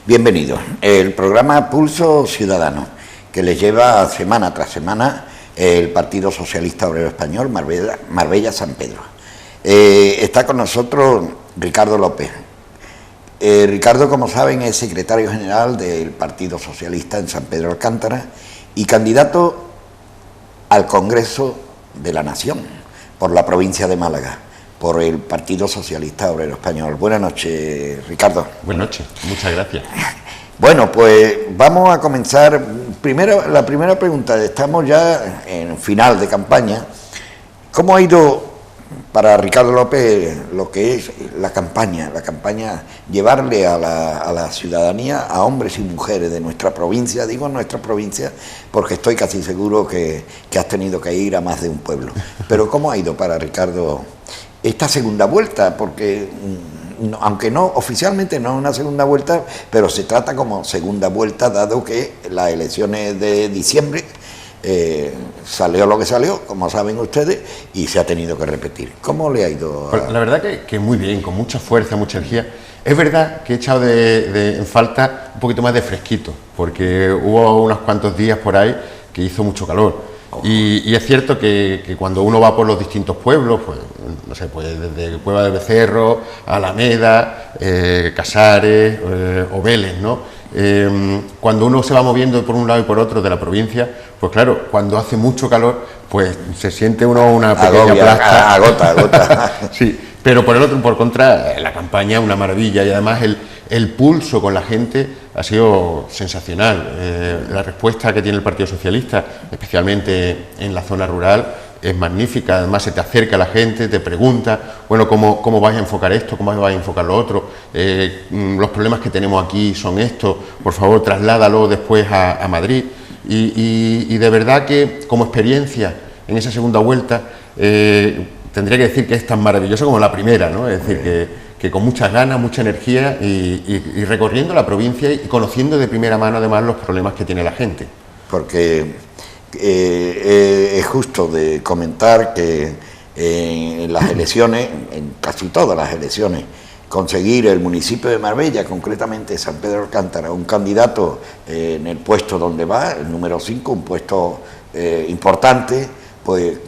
Bienvenidos. El programa Pulso Ciudadano, que les lleva semana tras semana el Partido Socialista Obrero Español, Marbella-San Pedro. Está con nosotros Ricardo López. Ricardo, como saben, es secretario general del Partido Socialista en San Pedro Alcántara y candidato al Congreso de la Nación por la provincia de Málaga, por el Partido Socialista Obrero Español. Buenas noches, Ricardo. Buenas noches, muchas gracias. Bueno, pues vamos a comenzar. La primera pregunta, estamos ya en final de campaña. ¿Cómo ha ido para Ricardo López lo que es la campaña, llevarle a la ciudadanía, a hombres y mujeres de nuestra provincia? Digo nuestra provincia porque estoy casi seguro que has tenido que ir a más de un pueblo. Pero ¿cómo ha ido para Ricardo esta segunda vuelta? Porque aunque no oficialmente no es una segunda vuelta, pero se trata como segunda vuelta, dado que las elecciones de diciembre salió lo que salió, como saben ustedes, y se ha tenido que repetir. ¿Cómo le ha ido? Pues la verdad que muy bien, con mucha fuerza, mucha energía. Es verdad que he echado en falta un poquito más de fresquito, porque hubo unos cuantos días por ahí que hizo mucho calor. Y es cierto que cuando uno va por los distintos pueblos, pues no sé, pues desde Cueva del Becerro, Alameda, Casares o Vélez, ¿no? Cuando uno se va moviendo por un lado y por otro de la provincia, pues claro, cuando hace mucho calor, pues se siente uno una pequeña plasta. Agota. Sí, pero por el otro, por contra, la campaña una maravilla, y además el pulso con la gente ha sido sensacional. La respuesta que tiene el Partido Socialista, especialmente en la zona rural, es magnífica. Además se te acerca la gente, te pregunta, bueno, ¿cómo vais a enfocar esto? ¿Cómo vais a enfocar lo otro? Los problemas que tenemos aquí son estos, por favor trasládalo después a Madrid. Y de verdad que como experiencia en esa segunda vuelta tendría que decir que es tan maravillosa como la primera, ¿no? Es decir, que con muchas ganas, mucha energía y recorriendo la provincia y conociendo de primera mano además los problemas que tiene la gente. Porque es justo de comentar que en las elecciones, en casi todas las elecciones, conseguir el municipio de Marbella, concretamente San Pedro Alcántara, un candidato en el puesto donde va, el número 5, un puesto importante, pues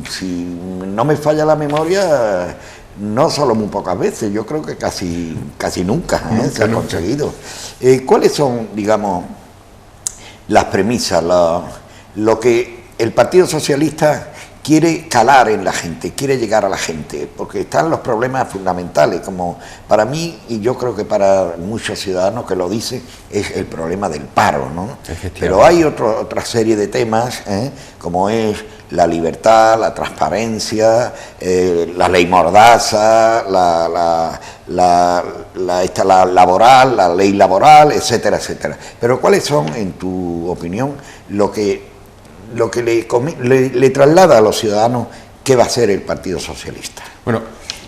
si no me falla la memoria, no solo muy pocas veces, yo creo que casi nunca se ha conseguido. ¿Cuáles son, digamos, las premisas, lo que el Partido Socialista quiere calar en la gente, quiere llegar a la gente? Porque están los problemas fundamentales, como para mí, y yo creo que para muchos ciudadanos que lo dicen, es el problema del paro, ¿no? Pero hay otra serie de temas, como es la libertad, la transparencia, la ley mordaza, la ley laboral, etcétera, etcétera. Pero ¿cuáles son, en tu opinión, lo que le traslada a los ciudadanos qué va a hacer el Partido Socialista? Bueno,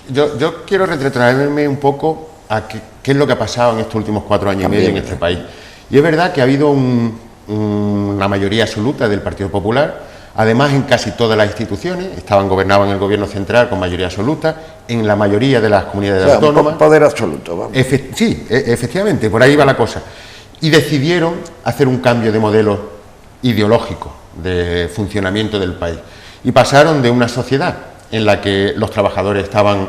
yo quiero retrotraerme un poco a qué es lo que ha pasado en estos últimos 4 años y medio en este país. Y es verdad que ha habido una mayoría absoluta del Partido Popular. Además, en casi todas las instituciones, gobernaban el gobierno central con mayoría absoluta, en la mayoría de las comunidades autónomas. Poder absoluto, vamos. Sí, efectivamente, por ahí va la cosa. Y decidieron hacer un cambio de modelo ideológico de funcionamiento del país. Y pasaron de una sociedad en la que los trabajadores estaban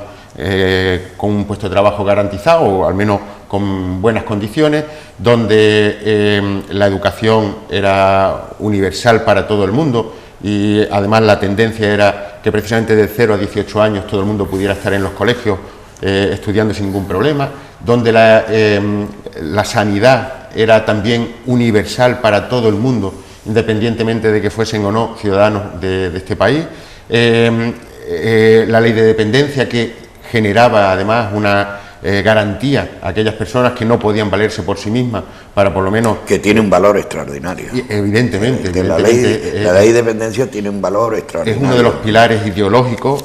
con un puesto de trabajo garantizado, o al menos con buenas condiciones, donde la educación era universal para todo el mundo, y además la tendencia era que precisamente de 0 a 18 años todo el mundo pudiera estar en los colegios estudiando sin ningún problema, donde la sanidad era también universal para todo el mundo, independientemente de que fuesen o no ciudadanos de este país. La ley de dependencia, que generaba además una garantía a aquellas personas que no podían valerse por sí mismas, para por lo menos... Que tiene un valor extraordinario. Evidentemente. La ley de dependencia tiene un valor extraordinario. Es uno de los pilares ideológicos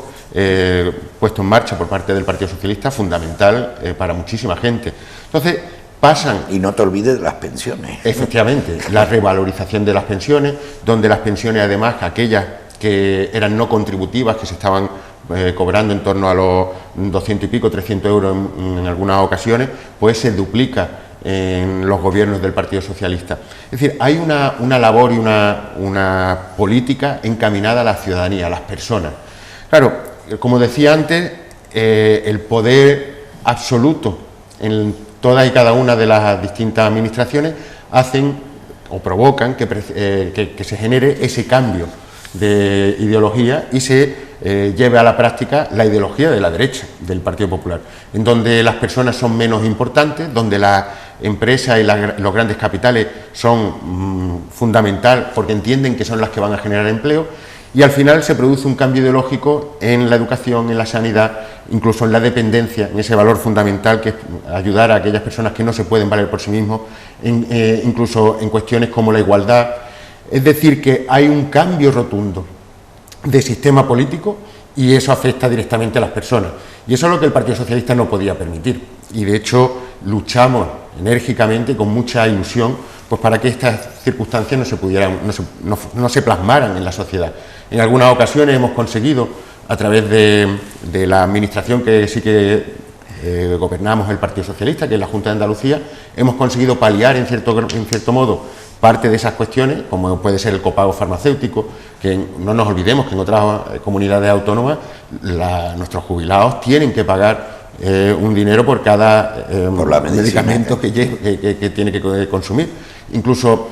puesto en marcha por parte del Partido Socialista, fundamental para muchísima gente. Entonces, pasan... Y no te olvides de las pensiones. Efectivamente, la revalorización de las pensiones, donde las pensiones, además, aquellas que eran no contributivas, que se estaban cobrando en torno a los 200 y pico, 300 euros en algunas ocasiones, pues se duplica en los gobiernos del Partido Socialista. Es decir, hay una labor y una política encaminada a la ciudadanía, a las personas. Claro, como decía antes, el poder absoluto en todas y cada una de las distintas administraciones hacen o provocan que se genere ese cambio de ideología y se lleve a la práctica la ideología de la derecha del Partido Popular, en donde las personas son menos importantes, donde las empresas y los grandes capitales son fundamental porque entienden que son las que van a generar empleo, y al final se produce un cambio ideológico en la educación, en la sanidad, incluso en la dependencia, en ese valor fundamental que es ayudar a aquellas personas que no se pueden valer por sí mismos, incluso en cuestiones como la igualdad. Es decir, que hay un cambio rotundo de sistema político y eso afecta directamente a las personas. Y eso es lo que el Partido Socialista no podía permitir. Y de hecho luchamos enérgicamente, con mucha ilusión, pues para que estas circunstancias no se plasmaran en la sociedad. En algunas ocasiones hemos conseguido, a través de la administración que sí que gobernamos el Partido Socialista, que es la Junta de Andalucía, hemos conseguido paliar en cierto modo parte de esas cuestiones, como puede ser el copago farmacéutico, que no nos olvidemos que en otras comunidades autónomas nuestros jubilados tienen que pagar un dinero por cada medicamento que tiene que consumir. Incluso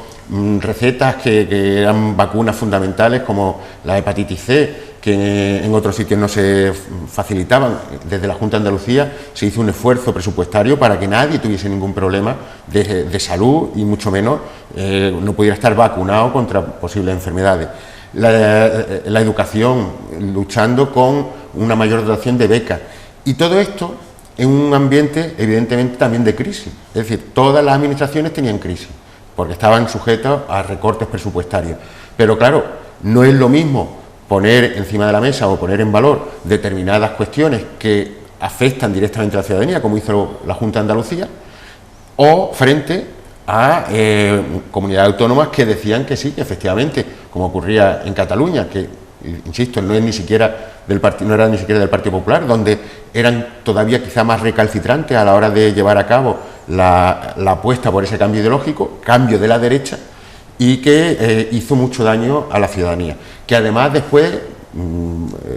recetas que eran vacunas fundamentales como la hepatitis C, que en otros sitios no se facilitaban. Desde la Junta de Andalucía se hizo un esfuerzo presupuestario para que nadie tuviese ningún problema de salud y mucho menos no pudiera estar vacunado contra posibles enfermedades. La educación, luchando con una mayor dotación de becas, y todo esto en un ambiente evidentemente también de crisis. Es decir, todas las administraciones tenían crisis porque estaban sujetas a recortes presupuestarios, pero claro, no es lo mismo poner encima de la mesa o poner en valor determinadas cuestiones que afectan directamente a la ciudadanía, como hizo la Junta de Andalucía, o frente a comunidades autónomas que decían que sí, que efectivamente, como ocurría en Cataluña, que, insisto, no era ni siquiera del Partido Popular, donde eran todavía quizá más recalcitrantes a la hora de llevar a cabo la apuesta por ese cambio ideológico, cambio de la derecha, y que hizo mucho daño a la ciudadanía, que además después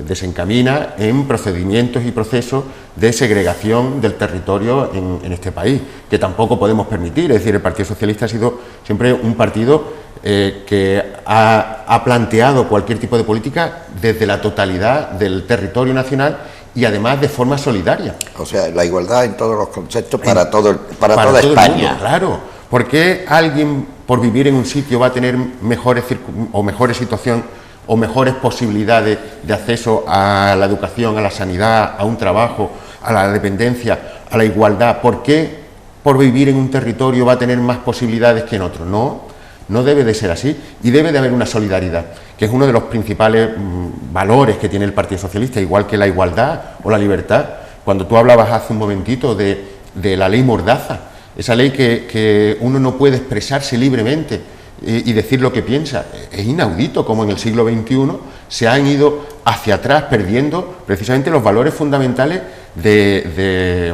desencamina en procedimientos y procesos de segregación del territorio en este país, que tampoco podemos permitir. Es decir, el Partido Socialista ha sido siempre un partido que ha planteado cualquier tipo de política desde la totalidad del territorio nacional y además de forma solidaria. O sea, la igualdad en todos los conceptos para toda España. Mundo, claro. ¿Por qué alguien, por vivir en un sitio, va a tener mejores situaciones o mejores posibilidades de acceso a la educación, a la sanidad, a un trabajo, a la dependencia, a la igualdad? ¿Por qué por vivir en un territorio va a tener más posibilidades que en otro? No debe de ser así, y debe de haber una solidaridad, que es uno de los principales valores que tiene el Partido Socialista, igual que la igualdad o la libertad. Cuando tú hablabas hace un momentito de la ley Mordaza, esa ley que uno no puede expresarse libremente y decir lo que piensa, es inaudito como en el siglo XXI se han ido hacia atrás perdiendo precisamente los valores fundamentales de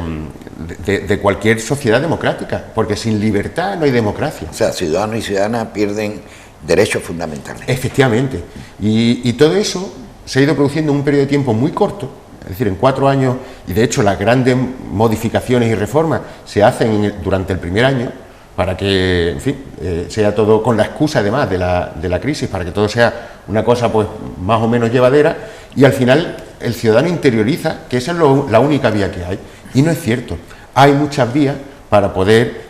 cualquier sociedad democrática, porque sin libertad no hay democracia. O sea, ciudadanos y ciudadanas pierden derechos fundamentales. Efectivamente, y todo eso se ha ido produciendo en un periodo de tiempo muy corto, es decir, en 4 años, y de hecho las grandes modificaciones y reformas se hacen durante el primer año, para que, en fin, sea todo con la excusa además de la crisis, para que todo sea una cosa pues más o menos llevadera, y al final el ciudadano interioriza que esa es la única vía que hay, y no es cierto. Hay muchas vías para poder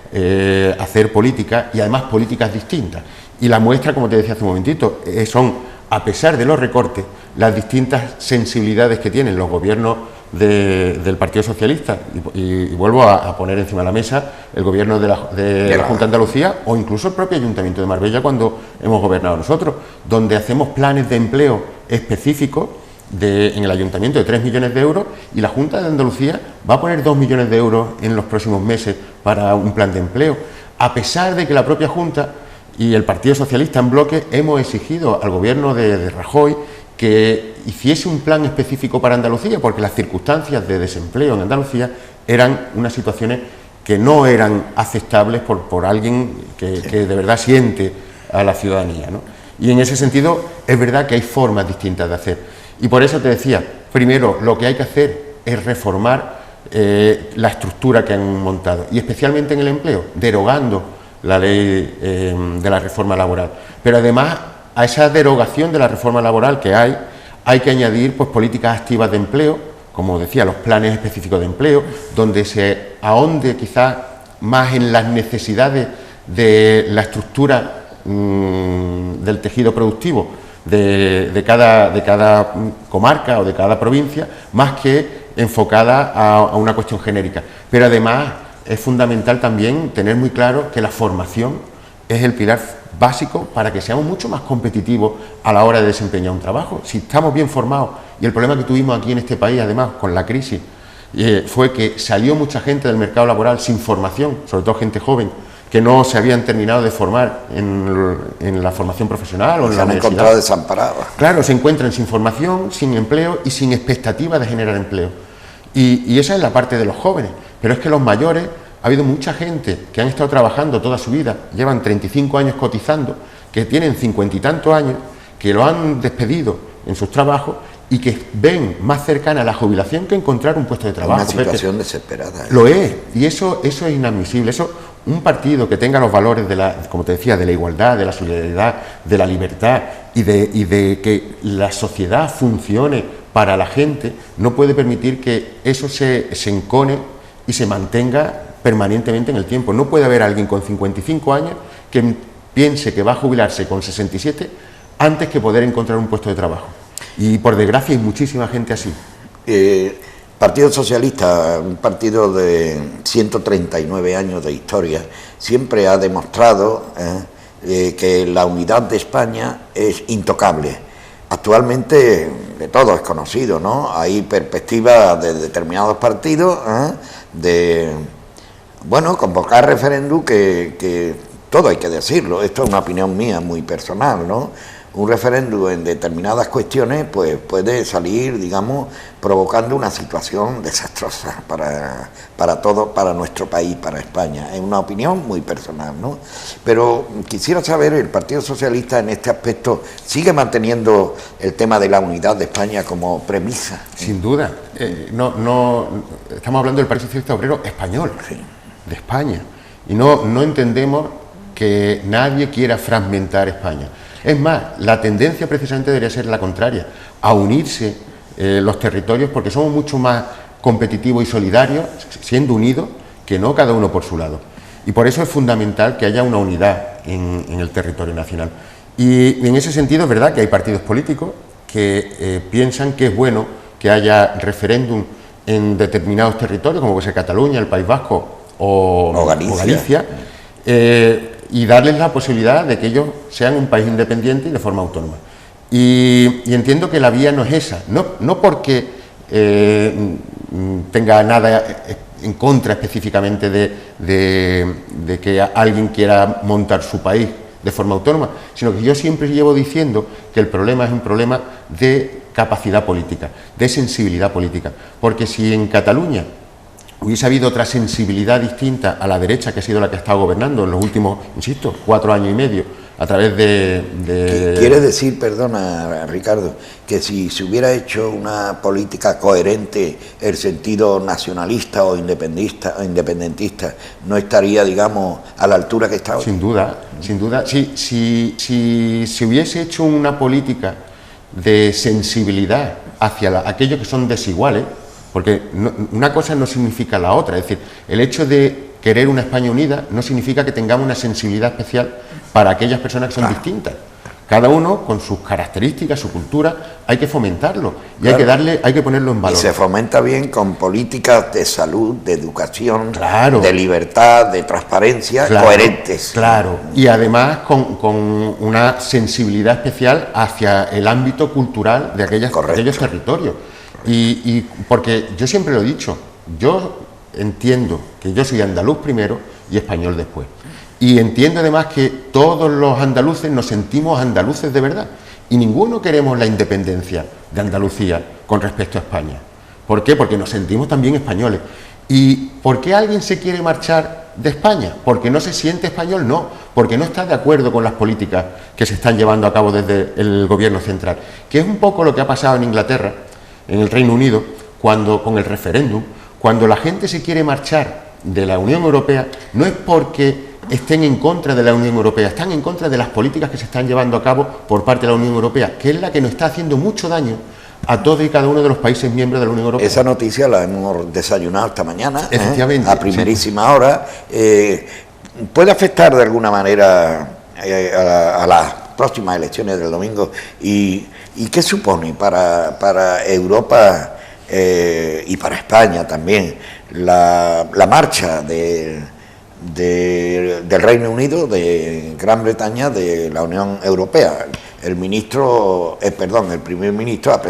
hacer política, y además políticas distintas, y la muestra, como te decía hace un momentito, son, a pesar de los recortes, las distintas sensibilidades que tienen los gobiernos del Partido Socialista, y vuelvo a poner encima de la mesa el gobierno de la Junta de Andalucía, o incluso el propio Ayuntamiento de Marbella cuando hemos gobernado nosotros, donde hacemos planes de empleo específicos en el Ayuntamiento de 3 millones de euros, y la Junta de Andalucía va a poner 2 millones de euros en los próximos meses para un plan de empleo, a pesar de que la propia Junta y el Partido Socialista en bloque hemos exigido al gobierno de Rajoy que hiciese un plan específico para Andalucía, porque las circunstancias de desempleo en Andalucía eran unas situaciones que no eran aceptables por alguien que de verdad siente a la ciudadanía, ¿no? Y en ese sentido es verdad que hay formas distintas de hacer. Y por eso te decía, primero lo que hay que hacer es reformar la estructura que han montado, y especialmente en el empleo, derogando la ley de la reforma laboral. Pero además, a esa derogación de la reforma laboral que hay que añadir pues, políticas activas de empleo, como decía, los planes específicos de empleo, donde se ahonde quizás más en las necesidades de la estructura del tejido productivo de cada comarca o de cada provincia, más que enfocada a una cuestión genérica. Pero además es fundamental también tener muy claro que la formación es el pilar básico para que seamos mucho más competitivos a la hora de desempeñar un trabajo. Si estamos bien formados, y el problema que tuvimos aquí en este país, además, con la crisis, fue que salió mucha gente del mercado laboral sin formación, sobre todo gente joven, que no se habían terminado de formar en la formación profesional o en la universidad. Se han encontrado desamparados. Claro, se encuentran sin formación, sin empleo y sin expectativa de generar empleo. Y esa es la parte de los jóvenes. Pero es que los mayores, ha habido mucha gente que han estado trabajando toda su vida, llevan 35 años cotizando, que tienen 50 y tantos años, que lo han despedido en sus trabajos y que ven más cercana a la jubilación que encontrar un puesto de trabajo. Una situación desesperada. Lo es, y eso es inadmisible. Un partido que tenga los valores como te decía, de la igualdad, de la solidaridad, de la libertad y de que la sociedad funcione para la gente, no puede permitir que eso se encone y se mantenga permanentemente en el tiempo. No puede haber alguien con 55 años que piense que va a jubilarse con 67 antes que poder encontrar un puesto de trabajo. Y por desgracia hay muchísima gente así. Partido Socialista, un partido de 139 años de historia, siempre ha demostrado que la unidad de España es intocable. Actualmente, de todo es conocido, ¿no? Hay perspectivas de determinados partidos de, bueno, convocar referéndum que todo hay que decirlo. Esto es una opinión mía muy personal, ¿no? Un referéndum en determinadas cuestiones pues puede salir, digamos, provocando una situación desastrosa para todo, para nuestro país, para España. Es una opinión muy personal, ¿no? Pero quisiera saber, ¿el Partido Socialista en este aspecto sigue manteniendo el tema de la unidad de España como premisa? Sin duda. Estamos hablando del Partido Socialista Obrero español, sí, de España. Y no entendemos que nadie quiera fragmentar España. Es más, la tendencia precisamente debería ser la contraria, a unirse los territorios, porque somos mucho más competitivos y solidarios siendo unidos que no cada uno por su lado. Y por eso es fundamental que haya una unidad en el territorio nacional. Y en ese sentido es verdad que hay partidos políticos que piensan que es bueno que haya referéndum en determinados territorios, como puede ser Cataluña, el País Vasco o Galicia, y darles la posibilidad de que ellos sean un país independiente y de forma autónoma. Y entiendo que la vía no es esa, no porque tenga nada en contra específicamente de que alguien quiera montar su país de forma autónoma, sino que yo siempre llevo diciendo que el problema es un problema de capacidad política, de sensibilidad política, porque si en Cataluña hubiese habido otra sensibilidad distinta a la derecha, que ha sido la que ha estado gobernando en los últimos, insisto, 4 años y medio, a través de... ¿Quiere decir, perdona Ricardo, que si se hubiera hecho una política coherente, el sentido nacionalista o independentista no estaría, digamos, a la altura que está hoy? Sin duda, sin duda. Si se hubiese hecho una política de sensibilidad hacia aquellos que son desiguales, porque una cosa no significa la otra, es decir, el hecho de querer una España unida no significa que tengamos una sensibilidad especial para aquellas personas que son distintas. Cada uno con sus características, su cultura, hay que fomentarlo y hay que ponerlo en valor. Y se fomenta bien con políticas de salud, de educación, claro, de libertad, de transparencia, claro, coherentes. Claro, y además con una sensibilidad especial hacia el ámbito cultural de aquellos territorios. Y porque yo siempre lo he dicho, yo entiendo que yo soy andaluz primero y español después. Y entiendo además que todos los andaluces nos sentimos andaluces de verdad. Y ninguno queremos la independencia de Andalucía con respecto a España. ¿Por qué? Porque nos sentimos también españoles. ¿Y por qué alguien se quiere marchar de España? ¿Porque no se siente español? No, porque no está de acuerdo con las políticas que se están llevando a cabo desde el gobierno central, que es un poco lo que ha pasado en Inglaterra, en el Reino Unido, cuando con el referéndum, cuando la gente se quiere marchar de la Unión Europea, no es porque estén en contra de la Unión Europea, están en contra de las políticas que se están llevando a cabo por parte de la Unión Europea, que es la que nos está haciendo mucho daño a todos y cada uno de los países miembros de la Unión Europea. Esa noticia la hemos desayunado esta mañana, efectivamente, a primerísima hora. ¿Puede afectar de alguna manera a las próximas elecciones del domingo? ¿Y qué supone para Europa y para España también la marcha del Reino Unido, de Gran Bretaña, de la Unión Europea? El primer ministro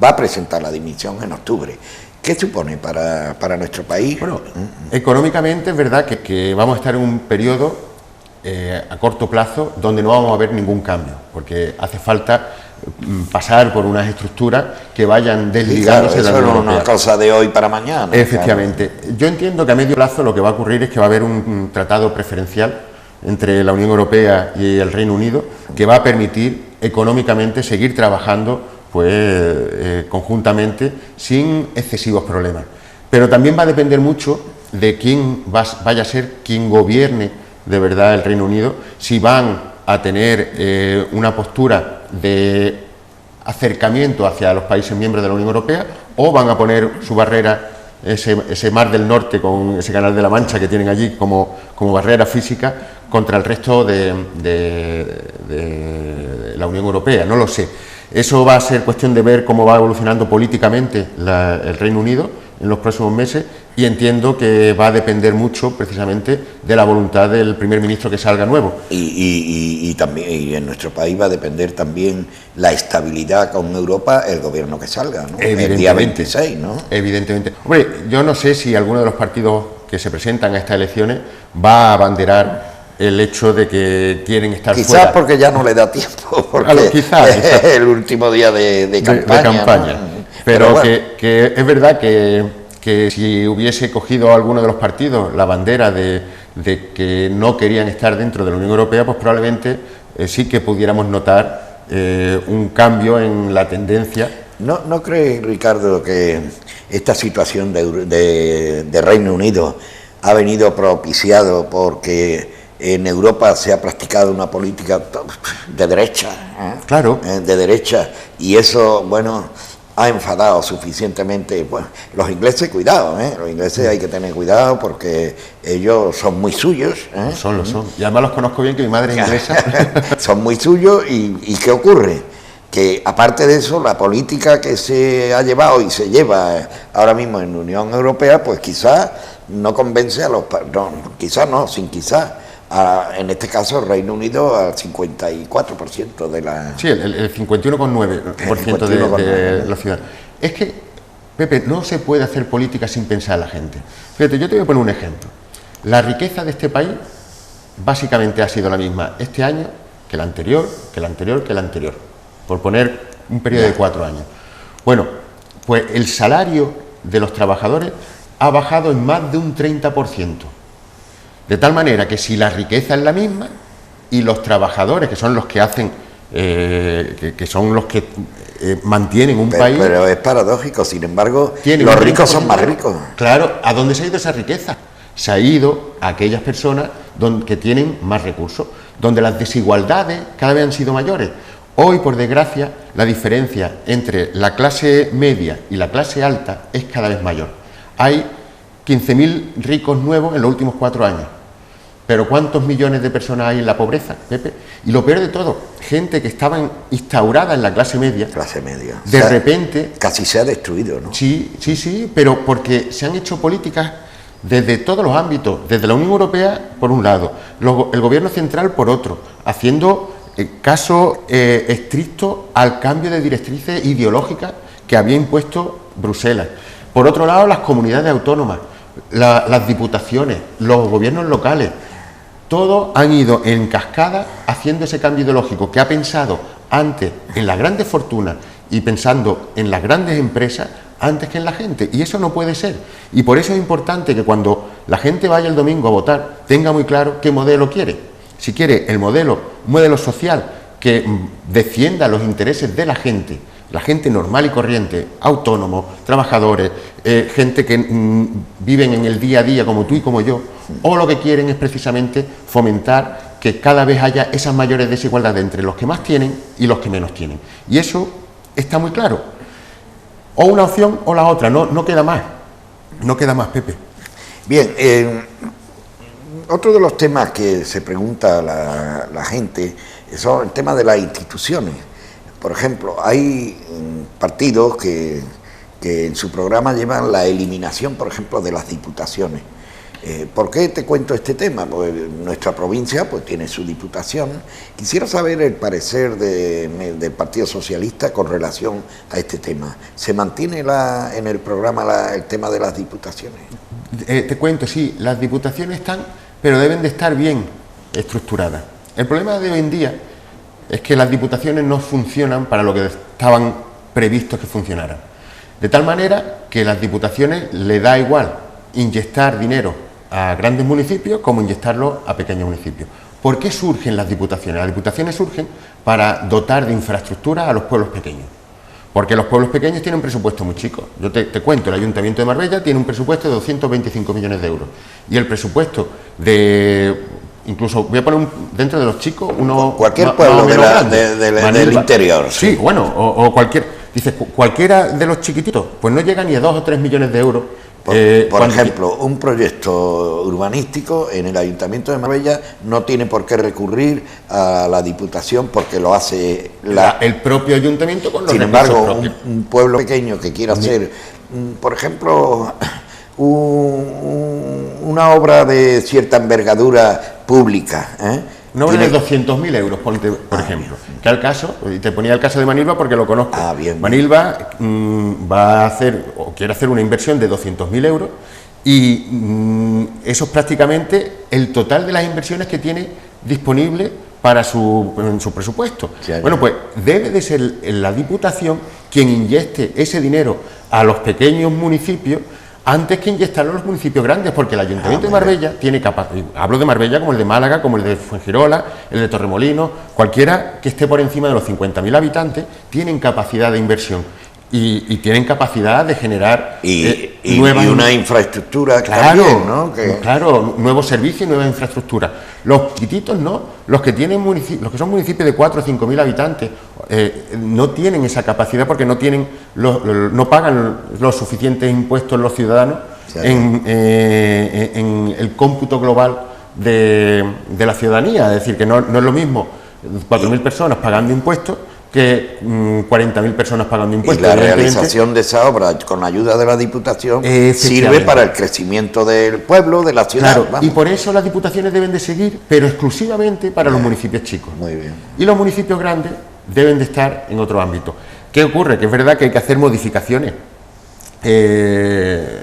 va a presentar la dimisión en octubre. ¿Qué supone para nuestro país? Bueno, económicamente es verdad que vamos a estar en un periodo a corto plazo donde no vamos a ver ningún cambio, porque hace falta pasar por unas estructuras que vayan desligándose de la Unión Europea. Eso no es una cosa de hoy para mañana. Efectivamente. Claro. Yo entiendo que a medio plazo lo que va a ocurrir es que va a haber un tratado preferencial entre la Unión Europea y el Reino Unido que va a permitir económicamente seguir trabajando conjuntamente sin excesivos problemas. Pero también va a depender mucho de quién vaya a ser quien gobierne de verdad el Reino Unido, si van a tener una postura de acercamiento hacia los países miembros de la Unión Europea o van a poner su barrera, ese mar del norte con ese canal de la Mancha que tienen allí como barrera física contra el resto de la Unión Europea. No lo sé. Eso va a ser cuestión de ver cómo va evolucionando políticamente el Reino Unido en los próximos meses, y entiendo que va a depender mucho precisamente de la voluntad del primer ministro que salga nuevo. Y también en nuestro país va a depender también la estabilidad con Europa, el gobierno que salga, ¿no? El día 26, ¿no? Evidentemente. Hombre, yo no sé si alguno de los partidos que se presentan a estas elecciones va a abanderar el hecho de que quieren estar quizás fuera. Quizás porque ya no le da tiempo, porque quizás. Es el último día de campaña. ¿no? Pero bueno, que es verdad que si hubiese cogido alguno de los partidos la bandera de que no querían estar dentro de la Unión Europea, pues probablemente sí que pudiéramos notar un cambio en la tendencia. ¿No cree, Ricardo, que esta situación de Reino Unido ha venido propiciado porque en Europa se ha practicado una política de derecha? Claro. De derecha, y eso, bueno, ha enfadado suficientemente. Bueno, los ingleses, cuidado, los ingleses hay que tener cuidado porque ellos son muy suyos. Lo son. Y además los conozco bien, que mi madre es inglesa. Son muy suyos, y ¿qué ocurre? Que aparte de eso, la política que se ha llevado y se lleva ahora mismo en la Unión Europea, pues quizás no convence a los... No, quizás no, sin quizás. En este caso, el Reino Unido al 54% de la... Sí, el 51,9% de los ciudadanos. Es que, Pepe, no se puede hacer política sin pensar en la gente. Fíjate, yo te voy a poner un ejemplo. La riqueza de este país básicamente ha sido la misma este año que el anterior, por poner un periodo de 4 años. Bueno, pues el salario de los trabajadores ha bajado en más de un 30%. De tal manera que si la riqueza es la misma y los trabajadores, que son los que hacen, que son los que mantienen un país... Pero es paradójico, sin embargo, los ricos son más ricos. Claro, ¿a dónde se ha ido esa riqueza? Se ha ido a aquellas personas que tienen más recursos, donde las desigualdades cada vez han sido mayores. Hoy, por desgracia, la diferencia entre la clase media y la clase alta es cada vez mayor. Hay 15.000 ricos nuevos en los últimos 4 años. Pero ¿cuántos millones de personas hay en la pobreza, Pepe? Y lo peor de todo, gente que estaba instaurada en la clase media. De repente... Casi se ha destruido, ¿no? Sí, pero porque se han hecho políticas desde todos los ámbitos, desde la Unión Europea, por un lado, el gobierno central, por otro, haciendo caso estricto al cambio de directrices ideológicas que había impuesto Bruselas. Por otro lado, las comunidades autónomas, las diputaciones, los gobiernos locales, todos han ido en cascada haciendo ese cambio ideológico que ha pensado antes en las grandes fortunas y pensando en las grandes empresas antes que en la gente, y eso no puede ser. Y por eso es importante que cuando la gente vaya el domingo a votar, tenga muy claro qué modelo quiere. Si quiere el modelo, un modelo social que defienda los intereses de la gente normal y corriente, autónomos, trabajadores, gente que viven en el día a día como tú y como yo, o lo que quieren es precisamente fomentar que cada vez haya esas mayores desigualdades entre los que más tienen y los que menos tienen. Y eso está muy claro. O una opción o la otra, no queda más. No queda más, Pepe. Bien, otro de los temas que se pregunta la gente son el tema de las instituciones. Por ejemplo, hay partidos que en su programa llevan la eliminación, por ejemplo, de las diputaciones. ¿Por qué te cuento este tema? Pues nuestra provincia pues tiene su diputación. Quisiera saber el parecer del Partido Socialista con relación a este tema. ¿Se mantiene en el programa el tema de las diputaciones? Te cuento, sí, las diputaciones están, pero deben de estar bien estructuradas. El problema de hoy en día es que las diputaciones no funcionan para lo que estaban previstos que funcionaran. De tal manera que las diputaciones le da igual inyectar dinero a grandes municipios como inyectarlo a pequeños municipios. ¿Por qué surgen las diputaciones? Las diputaciones surgen para dotar de infraestructura a los pueblos pequeños. Porque los pueblos pequeños tienen un presupuesto muy chico. Yo te cuento, el Ayuntamiento de Marbella tiene un presupuesto de 225 millones de euros. Y el presupuesto incluso voy a poner dentro de los chicos cualquier pueblo del interior. Sí, bueno, o cualquier, dices, cualquiera de los chiquititos, pues no llega ni a 2 o 3 millones de euros. Por ejemplo, un proyecto urbanístico en el Ayuntamiento de Marbella no tiene por qué recurrir a la Diputación porque lo hace el propio Ayuntamiento con los Sin embargo, un pueblo pequeño que quiera hacer, por ejemplo, una obra de cierta envergadura pública, una obra de 200.000 euros, por ejemplo. Que al caso, y te ponía el caso de Manilva porque lo conozco. Bien. Manilva va a hacer, o quiere hacer una inversión de 200.000 euros y eso es prácticamente el total de las inversiones que tiene disponible para en su presupuesto. Sí, bueno, pues debe de ser la Diputación quien inyecte ese dinero a los pequeños municipios antes que inyectarlo a los municipios grandes, porque el Ayuntamiento de Marbella tiene capacidad, hablo de Marbella como el de Málaga, como el de Fuengirola, el de Torremolinos, cualquiera que esté por encima de los 50.000 habitantes, tienen capacidad de inversión y tienen capacidad de generar nuevas... Y una infraestructura también, ¿no? Claro, nuevos servicios y nuevas infraestructuras. Los chiquititos no, los que son municipios de 4 o 5.000 habitantes no tienen esa capacidad porque no pagan los suficientes impuestos los ciudadanos en el cómputo global de la ciudadanía. Es decir, que no es lo mismo 4.000 personas pagando impuestos que 40.000 personas pagando impuestos. Y la realización de esa obra con ayuda de la Diputación sirve para el crecimiento del pueblo, de la ciudad. Claro, y por eso las diputaciones deben de seguir, pero exclusivamente para los municipios chicos. Muy bien. Y los municipios grandes deben de estar en otro ámbito. ¿Qué ocurre? Que es verdad que hay que hacer modificaciones de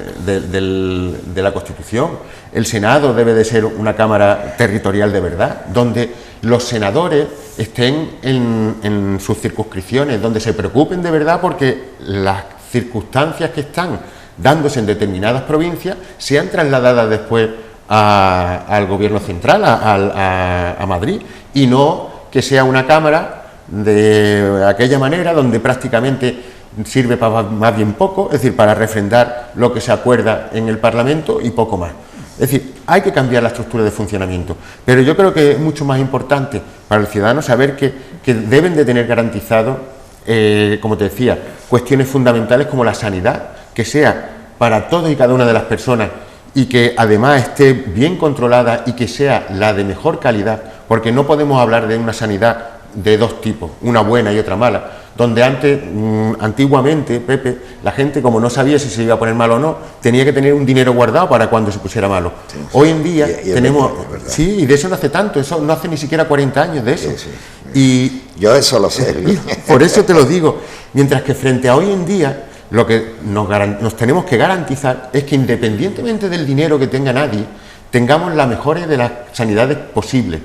la Constitución. El Senado debe de ser una Cámara territorial de verdad, donde los senadores estén en sus circunscripciones, donde se preocupen de verdad porque las circunstancias que están dándose en determinadas provincias sean trasladadas después al gobierno central, a Madrid, y no que sea una Cámara de aquella manera donde prácticamente sirve para más bien poco, es decir, para refrendar lo que se acuerda en el Parlamento y poco más. Es decir, hay que cambiar la estructura de funcionamiento, pero yo creo que es mucho más importante para el ciudadano saber que deben de tener garantizado, como te decía, cuestiones fundamentales como la sanidad, que sea para todas y cada una de las personas y que además esté bien controlada y que sea la de mejor calidad, porque no podemos hablar de una sanidad de dos tipos, una buena y otra mala, donde antiguamente, Pepe, la gente como no sabía si se iba a poner malo o no, tenía que tener un dinero guardado para cuando se pusiera malo. Sí, sí. Hoy en día tenemos... Sí, y de eso no hace tanto, eso no hace ni siquiera 40 años de eso. Sí, sí. Y yo eso lo sé. Por eso te lo digo, mientras que frente a hoy en día, lo que nos tenemos que garantizar es que independientemente del dinero que tenga nadie, tengamos las mejores de las sanidades posibles.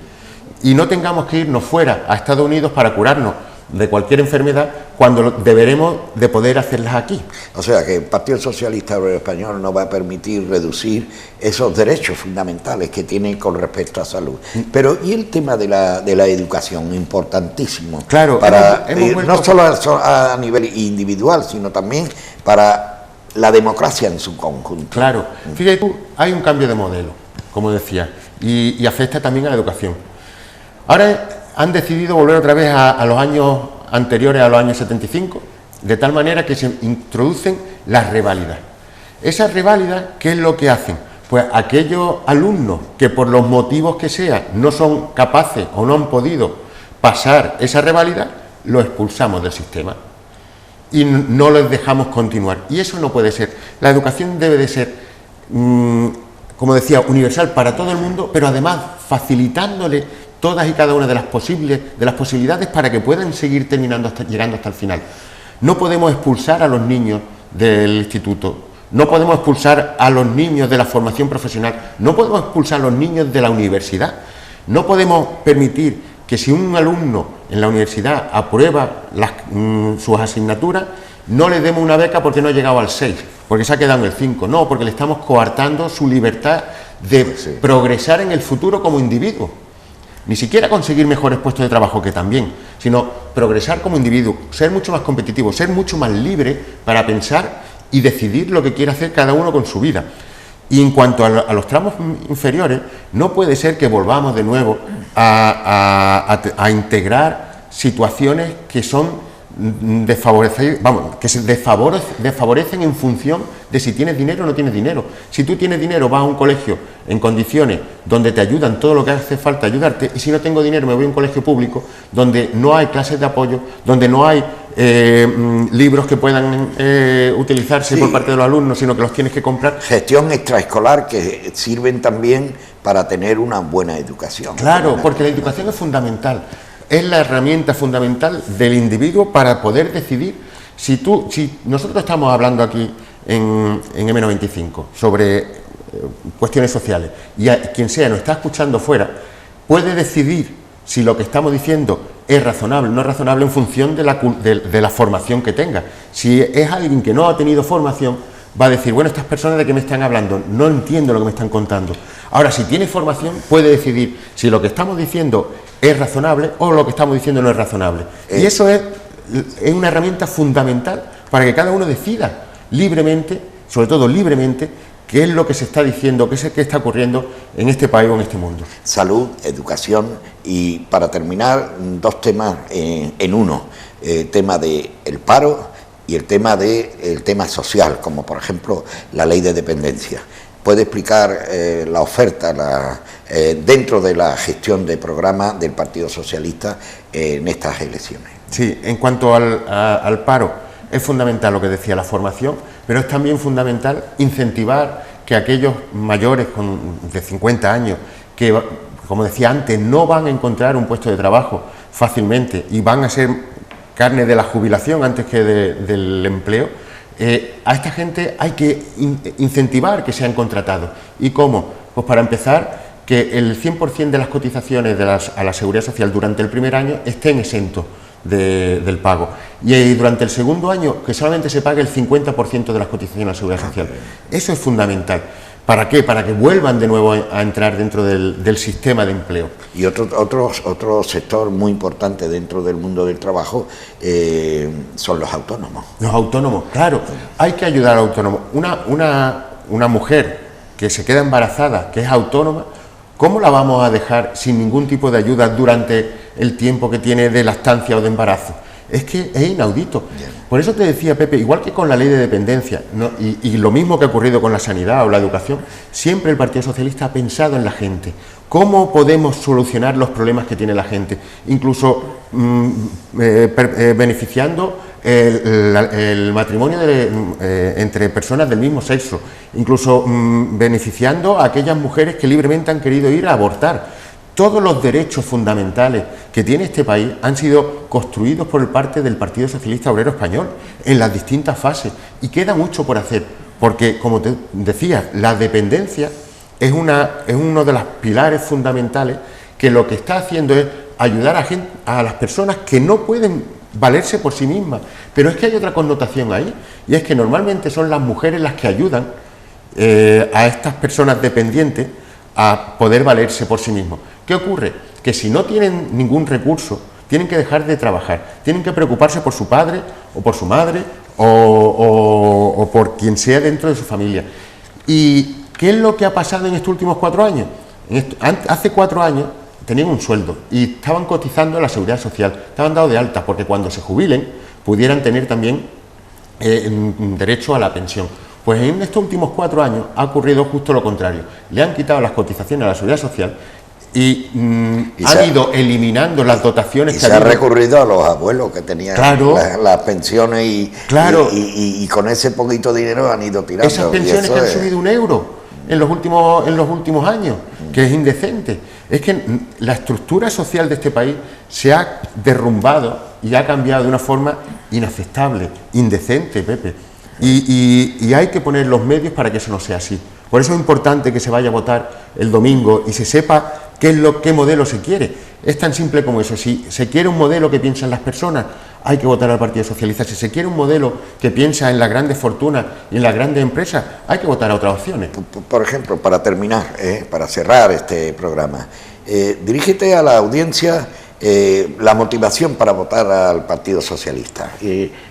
Y no tengamos que irnos fuera a Estados Unidos para curarnos, de cualquier enfermedad cuando deberemos de poder hacerlas aquí. O sea que el Partido Socialista Obrero Español no va a permitir reducir esos derechos fundamentales que tienen con respecto a salud. Pero ¿y el tema de la educación? Importantísimo. Claro, para, no solo a nivel individual, sino también para la democracia en su conjunto. Claro, fíjate tú, hay un cambio de modelo, como decía, y afecta también a la educación. Ahora han decidido volver otra vez a los años anteriores, a los años 75, de tal manera que se introducen las reválidas. Esas reválidas, ¿qué es lo que hacen? Pues aquellos alumnos que por los motivos que sea no son capaces o no han podido pasar esa reválida, los expulsamos del sistema y no les dejamos continuar. Y eso no puede ser. La educación debe de ser, como decía, universal para todo el mundo, pero además facilitándole todas y cada una de las posibilidades para que puedan seguir llegando hasta el final. No podemos expulsar a los niños del instituto, no podemos expulsar a los niños de la formación profesional, no podemos expulsar a los niños de la universidad, no podemos permitir que si un alumno en la universidad aprueba sus asignaturas, no le demos una beca porque no ha llegado al 6, porque se ha quedado en el 5, no, porque le estamos coartando su libertad de progresar en el futuro como individuo. Ni siquiera conseguir mejores puestos de trabajo, que también, sino progresar como individuo, ser mucho más competitivo, ser mucho más libre para pensar y decidir lo que quiere hacer cada uno con su vida. Y en cuanto a los tramos inferiores, no puede ser que volvamos de nuevo a integrar situaciones que son que se desfavorecen en función de si tienes dinero o no tienes dinero. Si tú tienes dinero, vas a un colegio en condiciones donde te ayudan todo lo que hace falta ayudarte, y si no tengo dinero me voy a un colegio público donde no hay clases de apoyo, donde no hay libros que puedan utilizarse por parte de los alumnos, sino que los tienes que comprar. Gestión extraescolar que sirven también para tener una buena educación. Claro, porque la educación es fundamental. Es la herramienta fundamental del individuo para poder decidir. Si nosotros estamos hablando aquí en M95 sobre cuestiones sociales y quien sea nos está escuchando fuera, puede decidir si lo que estamos diciendo es razonable o no es razonable en función de la formación que tenga. Si es alguien que no ha tenido formación, va a decir, bueno, estas personas de qué me están hablando, no entiendo lo que me están contando. Ahora, si tiene formación, puede decidir si lo que estamos diciendo es razonable o lo que estamos diciendo no es razonable. Y eso es una herramienta fundamental para que cada uno decida libremente, sobre todo libremente, qué es lo que se está diciendo, qué es lo que está ocurriendo en este país o en este mundo. Salud, educación y, para terminar, dos temas en uno. El tema del paro y el tema social, como por ejemplo la ley de dependencia. ¿Puede explicar la oferta dentro de la gestión de programa del Partido Socialista en estas elecciones? Sí, en cuanto al paro, es fundamental lo que decía, la formación, pero es también fundamental incentivar que aquellos mayores de 50 años, que, como decía antes, no van a encontrar un puesto de trabajo fácilmente y van a ser carne de la jubilación antes que del empleo, a esta gente hay que incentivar que sean contratados. ¿Y cómo? Pues para empezar, que el 100% de las cotizaciones a la Seguridad Social durante el primer año estén exentos del pago. Y durante el segundo año, que solamente se pague el 50% de las cotizaciones a la Seguridad Social. Eso es fundamental. ¿Para qué? Para que vuelvan de nuevo a entrar dentro del sistema de empleo. Y otro sector muy importante dentro del mundo del trabajo son los autónomos. Los autónomos, claro. Hay que ayudar a los autónomos. Una mujer que se queda embarazada, que es autónoma, ¿cómo la vamos a dejar sin ningún tipo de ayuda durante el tiempo que tiene de lactancia o de embarazo? Es que es inaudito. Por eso te decía, Pepe, igual que con la ley de dependencia, ¿no? y lo mismo que ha ocurrido con la sanidad o la educación, siempre el Partido Socialista ha pensado en la gente. ¿Cómo podemos solucionar los problemas que tiene la gente? Incluso beneficiando el matrimonio entre personas del mismo sexo, incluso beneficiando a aquellas mujeres que libremente han querido ir a abortar. Todos los derechos fundamentales que tiene este país han sido construidos por parte del Partido Socialista Obrero Español en las distintas fases, y queda mucho por hacer, porque, como te decía, la dependencia es uno de los pilares fundamentales que lo que está haciendo es ayudar a las personas que no pueden valerse por sí mismas. Pero es que hay otra connotación ahí, y es que normalmente son las mujeres las que ayudan a estas personas dependientes a poder valerse por sí mismos. ¿Qué ocurre? Que si no tienen ningún recurso, tienen que dejar de trabajar, tienen que preocuparse por su padre o por su madre o por quien sea dentro de su familia. ¿Y qué es lo que ha pasado en estos últimos 4 años? Hace 4 años tenían un sueldo y estaban cotizando a la Seguridad Social, estaban dados de alta porque cuando se jubilen pudieran tener también derecho a la pensión. Pues en estos últimos 4 años ha ocurrido justo lo contrario. Le han quitado las cotizaciones a la Seguridad Social y han ido eliminando las dotaciones. Y se ha recurrido a los abuelos que tenían las pensiones y con ese poquito de dinero han ido tirando. Esas pensiones que han subido 1 euro en los últimos años, que es indecente. Es que la estructura social de este país se ha derrumbado y ha cambiado de una forma inaceptable, indecente, Pepe. Y hay que poner los medios para que eso no sea así. Por eso es importante que se vaya a votar el domingo y se sepa qué modelo se quiere. Es tan simple como eso. Si se quiere un modelo que piensa en las personas, hay que votar al Partido Socialista. Si se quiere un modelo que piensa en las grandes fortunas y en las grandes empresas, hay que votar a otras opciones. Por ejemplo, para terminar, para cerrar este programa, dirígete a la audiencia la motivación para votar al Partido Socialista.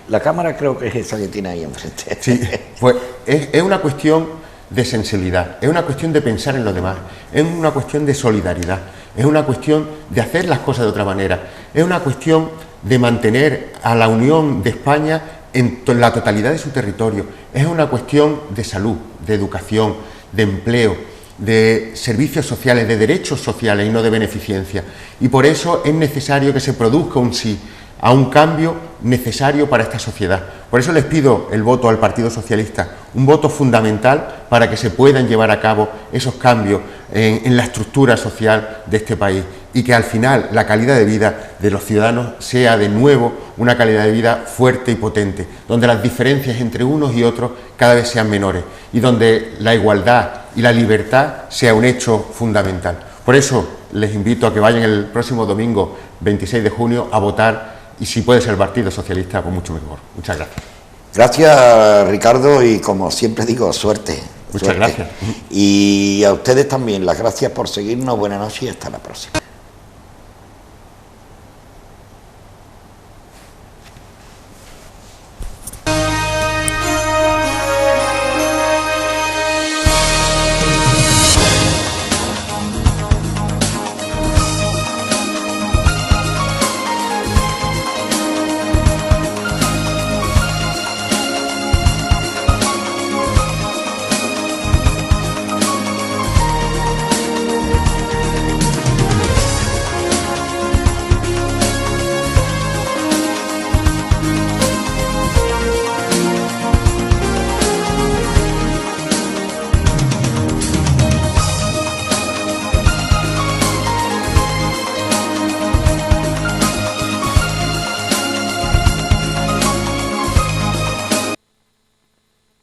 La cámara creo que es esa que tiene ahí enfrente. Sí, pues es una cuestión de sensibilidad, es una cuestión de pensar en los demás, es una cuestión de solidaridad, es una cuestión de hacer las cosas de otra manera, es una cuestión de mantener a la Unión de España en la totalidad de su territorio, es una cuestión de salud, de educación, de empleo, de servicios sociales, de derechos sociales y no de beneficencia. Y por eso es necesario que se produzca un sí a un cambio necesario para esta sociedad. Por eso les pido el voto al Partido Socialista, un voto fundamental para que se puedan llevar a cabo esos cambios en la estructura social de este país y que al final la calidad de vida de los ciudadanos sea de nuevo una calidad de vida fuerte y potente, donde las diferencias entre unos y otros cada vez sean menores y donde la igualdad y la libertad sea un hecho fundamental. Por eso les invito a que vayan el próximo domingo 26 de junio a votar y si puede ser el Partido Socialista, pues mucho mejor. Muchas gracias. Gracias, Ricardo, y como siempre digo, suerte. Muchas gracias. Y a ustedes también, las gracias por seguirnos. Buenas noches y hasta la próxima.